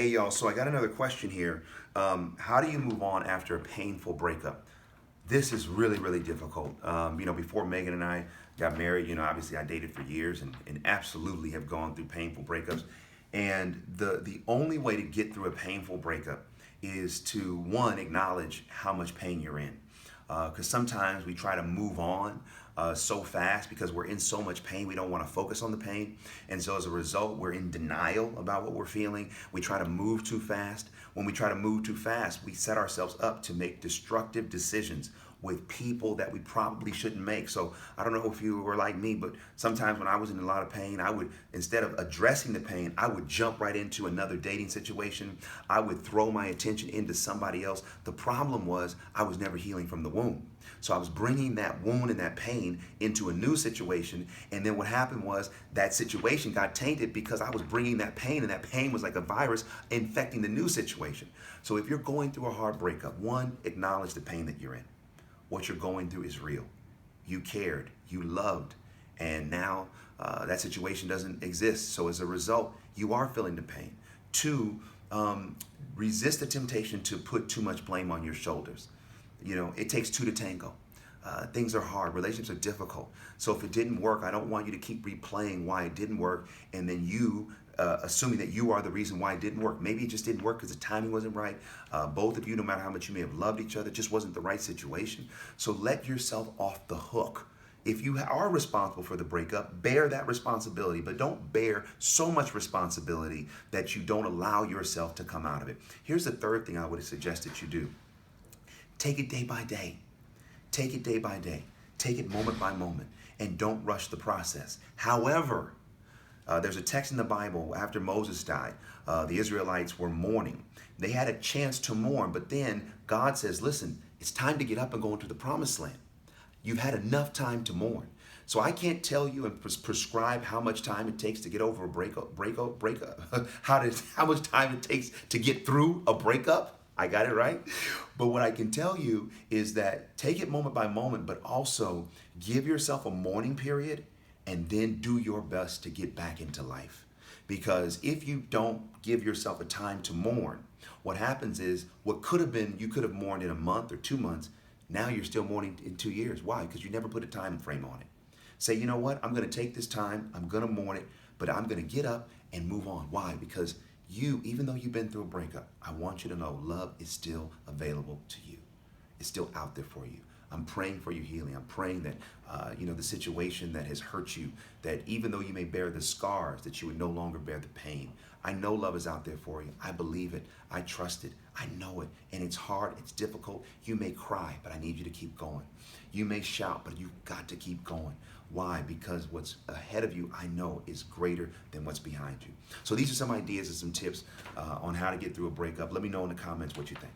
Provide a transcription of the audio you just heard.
Hey y'all, so I got another question here. How do you move on after a painful breakup? This is really, really difficult. Before Megan and I got married, obviously I dated for years and absolutely have gone through painful breakups. And the only way to get through a painful breakup is to, one, acknowledge how much pain you're in. Because sometimes we try to move on so fast because we're in so much pain, we don't want to focus on the pain. And so as a result, we're in denial about what we're feeling. We try to move too fast. When we try to move too fast, we set ourselves up to make destructive decisions with people that we probably shouldn't make. So I don't know if you were like me, but sometimes when I was in a lot of pain, I would, instead of addressing the pain, I would jump right into another dating situation. I would throw my attention into somebody else. The problem was I was never healing from the wound. So I was bringing that wound and that pain into a new situation. And then what happened was that situation got tainted because I was bringing that pain, and that pain was like a virus infecting the new situation. So if you're going through a hard breakup, one, acknowledge the pain that you're in. What you're going through is real. You cared, you loved, and now that situation doesn't exist. So as a result, you are feeling the pain. Two, resist the temptation to put too much blame on your shoulders. It takes two to tango. Things are hard. Relationships are difficult. So if it didn't work, I don't want you to keep replaying why it didn't work and then you assuming that you are the reason why it didn't work. Maybe it just didn't work because the timing wasn't right. Both of you, no matter how much you may have loved each other, just wasn't the right situation. So let yourself off the hook. If you are responsible for the breakup, bear that responsibility, but don't bear so much responsibility that you don't allow yourself to come out of it. Here's the third thing I would suggest that you do. Take it day by day. Take it day by day. Take it moment by moment, and don't rush the process. However, there's a text in the Bible after Moses died. The Israelites were mourning. They had a chance to mourn, but then God says, listen, it's time to get up and go into the promised land. You've had enough time to mourn. So I can't tell you and prescribe how much time it takes to get over a breakup. How much time it takes to get through a breakup. I got it right. But what I can tell you is that take it moment by moment, but also give yourself a mourning period and then do your best to get back into life. Because if you don't give yourself a time to mourn, what happens is what could have been, you could have mourned in a month or 2 months. Now you're still mourning in 2 years. Why? Because you never put a time frame on it. Say, you know what? I'm going to take this time. I'm going to mourn it, but I'm going to get up and move on. Why? Because you, even though you've been through a breakup, I want you to know love is still available to you. It's still out there for you. I'm praying for your healing. I'm praying that, the situation that has hurt you, that even though you may bear the scars, that you would no longer bear the pain. I know love is out there for you. I believe it. I trust it. I know it. And it's hard. It's difficult. You may cry, but I need you to keep going. You may shout, but you've got to keep going. Why? Because what's ahead of you, I know, is greater than what's behind you. So these are some ideas and some tips on how to get through a breakup. Let me know in the comments what you think.